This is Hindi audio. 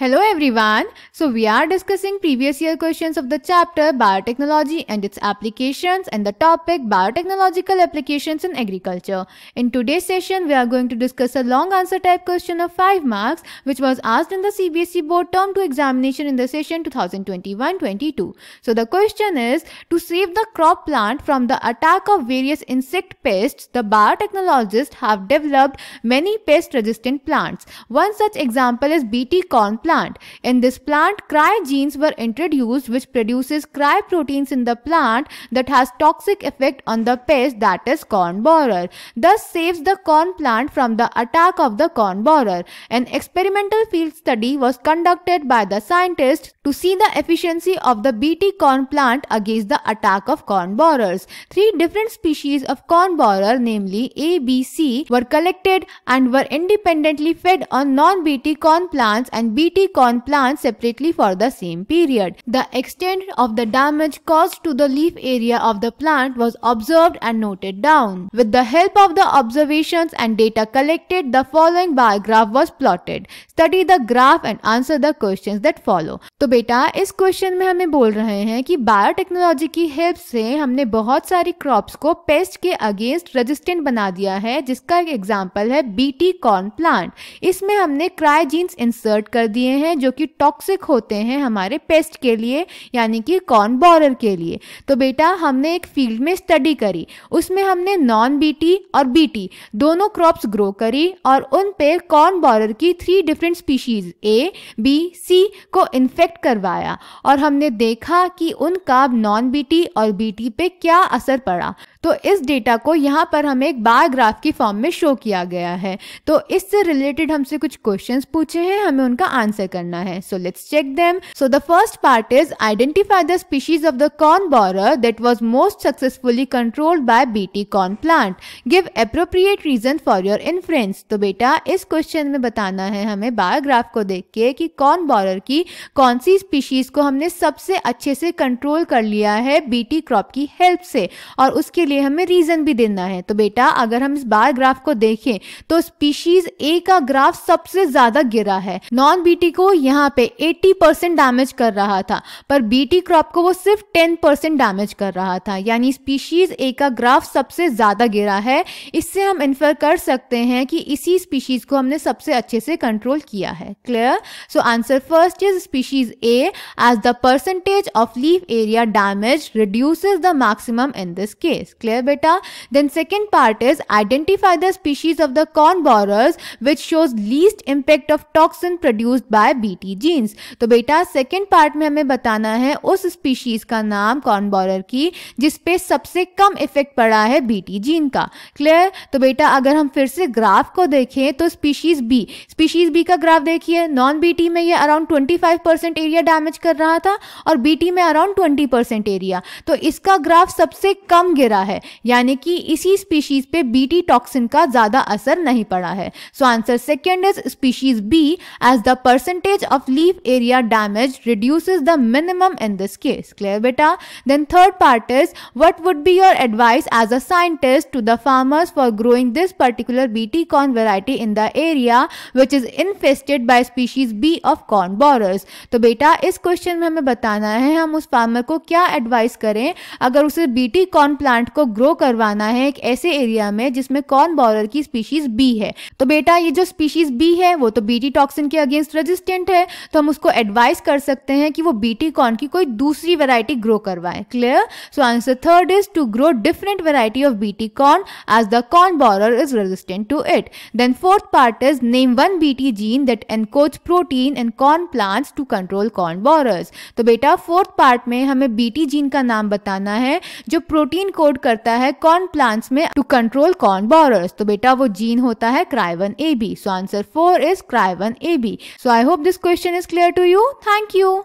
Hello everyone. So we are discussing previous year questions of the chapter Biotechnology and its applications and the topic Biotechnological applications in agriculture. In today's session we are going to discuss a long answer type question of 5 marks which was asked in the CBSE board term 2 examination in the session 2021-22. So the question is, to save the crop plant from the attack of various insect pests, the biotechnologists have developed many pest resistant plants. One such example is BT corn plant. In this plant, cry genes were introduced which produces cry proteins in the plant that has toxic effect on the pest, that is corn borer, thus saves the corn plant from the attack of the corn borer. An experimental field study was conducted by the scientists to see the efficiency of the BT corn plant against the attack of corn borers. 3 different species of corn borer, namely A, B, C, were collected and were independently fed on non-BT corn plants and BT corn plants separately for the same period. The extent of the damage caused to the leaf area of the plant was observed and noted down. With the help of the observations and data collected, the following bar graph was plotted. Study the graph and answer the questions that follow. तो बेटा इस क्वेश्चन में हमें बोल रहे हैं कि बायोटेक्नोलॉजी की हेल्प से हमने बहुत सारी क्रॉप्स को पेस्ट के अगेंस्ट रेजिस्टेंट बना दिया है, जिसका एक एग्जांपल है बीटी कॉर्न प्लांट। इसमें हमने क्राई जीन्स इंसर्ट कर दिए हैं जो कि टॉक्सिक होते हैं हमारे पेस्ट के लिए, यानी कि कॉर्न बोरर के लिए। तो बेटा हमने एक फील्ड में स्टडी करी, उसमें हमने नॉन बीटी और बीटी दोनों क्रॉप्स ग्रो करी और उन पे कॉर्न बोरर की 3 डिफरेंट स्पीशीज ए, बी, सी को इन्फेक्ट करवाया और हमने देखा कि उनका नॉन बीटी और बीटी पे क्या असर पड़ा। तो इस डेटा को यहाँ पर हमें एक बार ग्राफ की फॉर्म में शो किया गया है। तो इससे रिलेटेड हमसे कुछ क्वेश्चंस पूछे हैं, हमें उनका आंसर करना है। So let's check them. So the first part is identify the species of the corn borer that was most successfully controlled by BT corn plant. Give appropriate reason for your inference. तो बेटा इस क्वेश्चन में बताना है हमें बार ग्राफ को देख के कि कॉर्न बोरर की कौन सी स्पीशीज को हमने सबसे अच्छे से कंट्रोल कर लिया है बीटी क्रॉप की हेल्प से, और उसके लिए हमें रीजन भी देना है। तो बेटा अगर हम इस बार ग्राफ को देखें तो स्पीशीज ए का ग्राफ सबसे ज्यादा गिरा है। नॉन बीटी को यहाँ पे 80% डैमेज कर रहा था, पर बीटी क्रॉप को वो सिर्फ 10% डैमेज कर रहा था, यानी स्पीशीज ए का ग्राफ सबसे ज्यादा गिरा है। इससे हम इन्फर कर सकते हैं कि इसी स्पीशीज को हमने सबसे अच्छे से कंट्रोल किया है। Clear? So answer first is species A, as the percentage of leaf area damage reduces the maximum in this case. Clear beta? Then second part is identify the species of the corn borers which shows least impact of toxin produced by BT genes. तो बेटा सेकेंड पार्ट में हमें बताना है उस स्पीशीज का नाम कॉर्न बोरर की जिसपे सबसे कम इफेक्ट पड़ा है बीटी जीन का। क्लियर? तो बेटा अगर हम फिर से ग्राफ को देखें तो स्पीशीज बी का ग्राफ देखिए, नॉन बीटी में ये अराउंड 25% एरिया डैमेज कर रहा था और बीटी में अराउंड 20% एरिया। तो इसका ग्राफ सबसे कम गिरा है, यानी कि इसी स्पीशीज पे बीटी टॉक्सिन का ज्यादा असर नहीं पड़ा है। So answer second is species B, as the percentage of leaf area damage reduces the minimum in this case. Clear बेटा? Then third part is what would be your advice as a scientist to the farmers for growing this particular BT corn variety in the area which is infested by species B of corn borers. तो बेटा इस क्वेश्चन में हमें बताना है हम उस फार्मर को क्या एडवाइस करें अगर उसे बीटी कॉर्न प्लांट को ग्रो करवाना है एक ऐसे एरिया में जिसमें कॉर्न बोरर की स्पीशीज बी है। तो बेटा ये जो स्पीशीज बी है वो तो बीटी टॉक्सिन के अगेंस्ट रेजिस्टेंट है, तो हम उसको एडवाइस कर सकते हैं कि वो बीटी कॉर्न की कोई दूसरी वैरायटी ग्रो करवाएं। Clear? So answer third is to grow different variety of BT corn as the corn borer is resistant to it. Then fourth part is name one BT gene that encodes protein in corn plants to control corn borers. तो बेटा फोर्थ पार्ट में हमें बीटी जीन का नाम बताना है जो प्रोटीन कोड करता है कॉर्न प्लांट्स में टू कंट्रोल कॉर्न बोरर्स। तो बेटा वो जीन होता है cry1AB। So answer 4 is cry1AB। So I hope this question is clear to you. Thank you.